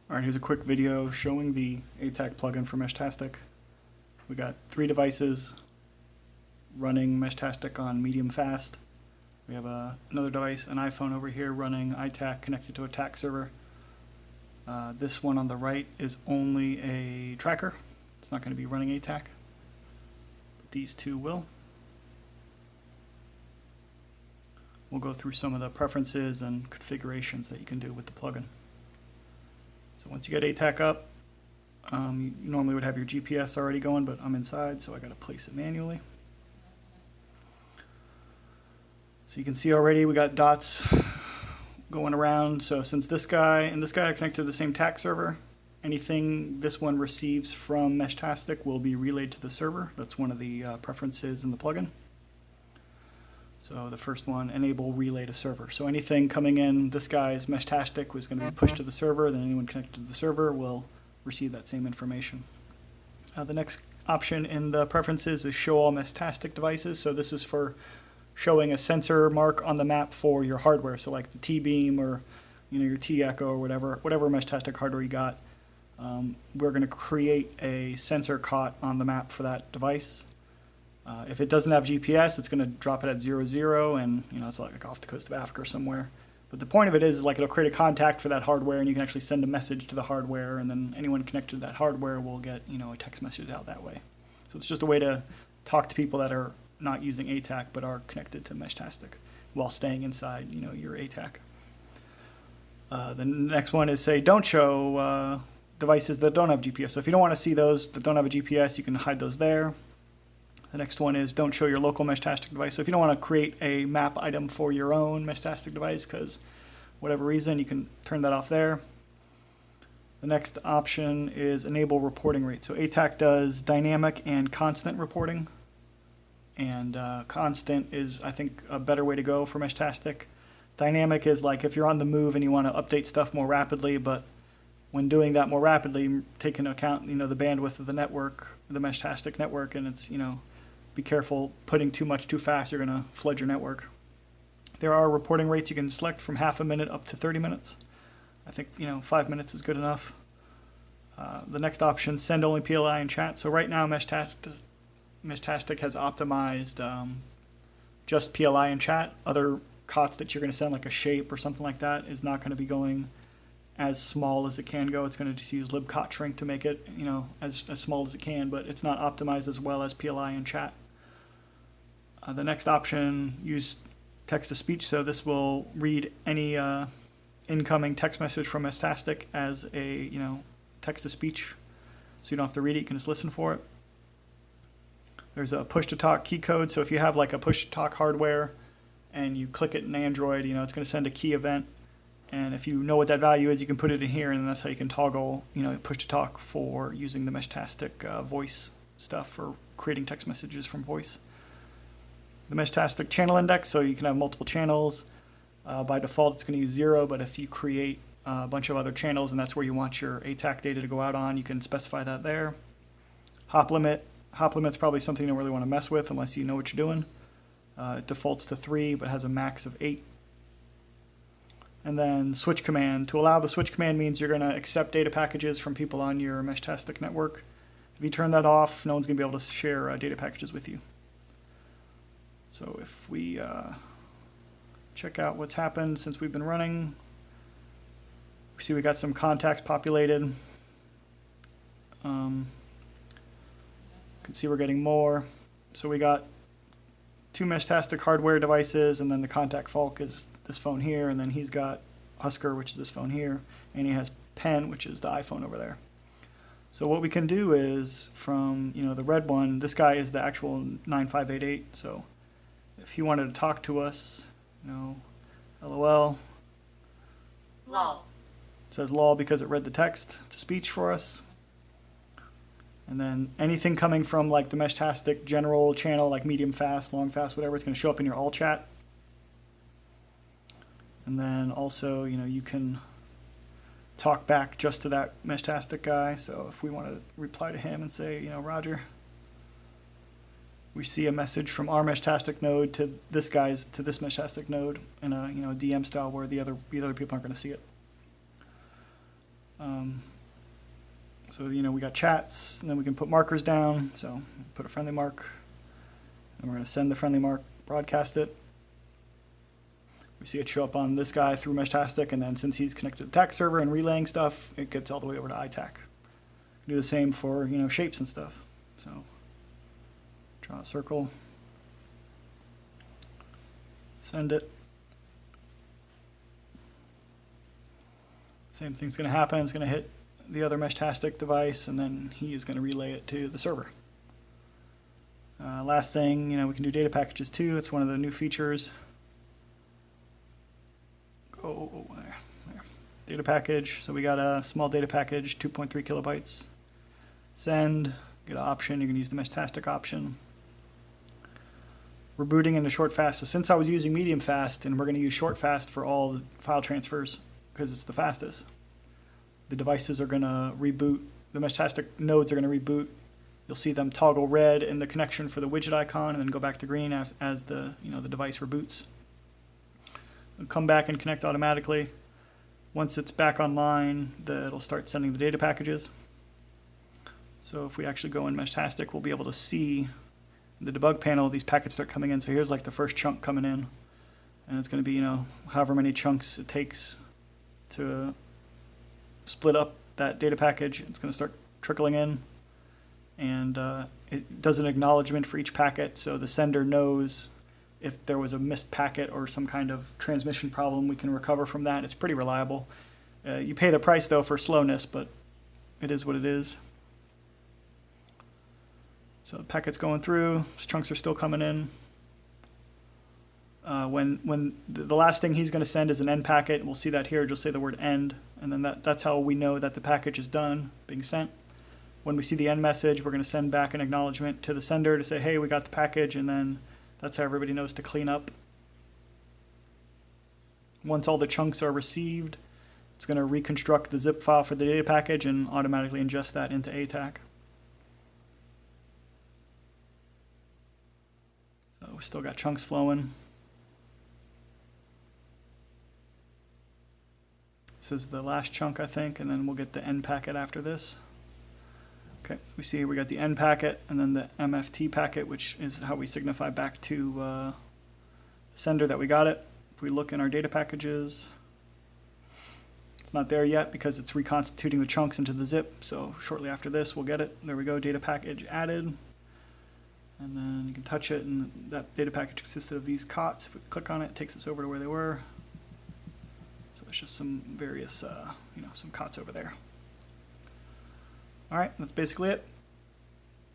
Alright, here's a quick video showing the ATAK plugin for Meshtastic. We got 3 devices running Meshtastic on medium fast. We have another device, an iPhone over here, running ATAK connected to a ATAK server. This one on the right is only a tracker. It's not going to be running ATAK, but these two will. We'll go through some of the preferences and configurations that you can do with the plugin. So once you get ATAK up, you normally would have your GPS already going, but I'm inside, so I got to place it manually. So you can see already we got dots going around. So since this guy and this guy are connected to the same ATAK server, anything this one receives from Meshtastic will be relayed to the server. That's one of the preferences in the plugin. So the first one, enable relay to server. So anything coming in this guy's Meshtastic was going to be pushed to the server, then anyone connected to the server will receive that same information. The next option in the preferences is show all Meshtastic devices. So this is for showing a sensor mark on the map for your hardware. So like the T-beam or your T-echo or whatever Meshtastic hardware you got. We're going to create a sensor cot on the map for that device. If it doesn't have GPS, it's going to drop it at 00, and it's like off the coast of Africa or somewhere. But the point of it is like it'll create a contact for that hardware, and you can actually send a message to the hardware, and then anyone connected to that hardware will get a text message out that way. So it's just a way to talk to people that are not using ATAK but are connected to Meshtastic while staying inside your ATAK. The next one is say don't show devices that don't have GPS. So if you don't want to see those that don't have a GPS, you can hide those there. The next one is don't show your local Meshtastic device. So if you don't want to create a map item for your own Meshtastic device because whatever reason, you can turn that off there. The next option is enable reporting rate. So ATAK does dynamic and constant reporting. And constant is, I think, a better way to go for Meshtastic. Dynamic is like if you're on the move and you want to update stuff more rapidly, but when doing that more rapidly, take into account the bandwidth of the network, the Meshtastic network, and it's be careful putting too much too fast, you're going to flood your network. There are reporting rates you can select from half a minute up to 30 minutes. I think 5 minutes is good enough. The next option, send only PLI and chat. So right now Meshtastic has optimized just PLI and chat. Other COTs that you're going to send, like a shape or something like that, is not going to be going as small as it can go. It's going to just use libcot shrink to make it as small as it can, but it's not optimized as well as PLI and chat. The next option, use text to speech. So this will read any incoming text message from Meshtastic as a text to speech, so you don't have to read it, you can just listen for it. There's a push to talk key code. So if you have like a push to talk hardware and you click it in Android, it's going to send a key event. And if you know what that value is, you can put it in here, and that's how you can toggle, push to talk for using the Meshtastic voice stuff for creating text messages from voice. The Meshtastic channel index, so you can have multiple channels. By default, it's going to use 0, but if you create a bunch of other channels and that's where you want your ATAK data to go out on, you can specify that there. Hop limit. Hop limit's probably something you don't really want to mess with unless you know what you're doing. It defaults to 3, but has a max of 8. And then switch command. To allow the switch command means you're going to accept data packages from people on your Meshtastic network. If you turn that off, no one's going to be able to share data packages with you. So if we check out what's happened since we've been running, we see we got some contacts populated. You can see we're getting more. So we got 2 Meshtastic hardware devices, and then the contact Falk is this phone here, and then he's got Husker, which is this phone here, and he has Pen, which is the iPhone over there. So what we can do is from the red one, this guy is the actual 9588. So if he wanted to talk to us, LOL. Lol. It says lol because it read the text to speech for us. And then anything coming from like the Meshtastic general channel, like medium fast, long fast, whatever, it's going to show up in your all chat. And then also, you can talk back just to that Meshtastic guy. So if we want to reply to him and say, Roger, we see a message from our Meshtastic node to this Meshtastic node in a DM style where the other people aren't going to see it. So, you know, we got chats, and then we can put markers down. So put a friendly mark, and we're going to send the friendly mark, broadcast it. We see it show up on this guy through Meshtastic, and then since he's connected to the ATAK server and relaying stuff, it gets all the way over to ATAK. Do the same for, you know, shapes and stuff. So draw a circle, send it. Same thing's going to happen. It's going to hit the other Meshtastic device, and then he is going to relay it to the server. Last thing, you know, we can do data packages too. It's one of the new features. There. Data package. So we got a small data package, 2.3 kilobytes. Send. Get an option. You can use the Meshtastic option. We're booting into short fast. So since I was using medium fast, and we're going to use short fast for all the file transfers because it's the fastest, the devices are going to reboot. The Meshtastic nodes are going to reboot. You'll see them toggle red in the connection for the widget icon, and then go back to green as the the device reboots. It'll come back and connect automatically. Once it's back online, it'll start sending the data packages. So if we actually go in Meshtastic, we'll be able to see in the debug panel these packets start coming in. So here's like the first chunk coming in, and it's going to be however many chunks it takes to split up that data package. It's going to start trickling in, and it does an acknowledgement for each packet, so the sender knows if there was a missed packet or some kind of transmission problem. We can recover from that. It's pretty reliable. You pay the price though for slowness, but it is what it is. So the packet's going through, chunks are still coming in. When the last thing he's going to send is an end packet, we'll see that here. Just say the word end, and then that's how we know that the package is done being sent. When we see the end message, we're going to send back an acknowledgement to the sender to say, hey, we got the package, and then that's how everybody knows to clean up. Once all the chunks are received, it's going to reconstruct the zip file for the data package and automatically ingest that into ATAK. So we still got chunks flowing. This is the last chunk, I think, and then we'll get the end packet after this. Okay, we see we got the end packet and then the MFT packet, which is how we signify back to the sender that we got it. If we look in our data packages, it's not there yet because it's reconstituting the chunks into the zip. So shortly after this, we'll get it. There we go, data package added. And then you can touch it, and that data package consisted of these COTs. If we click on it, it takes us over to where they were. So it's just some various, some COTs over there. All right, that's basically it.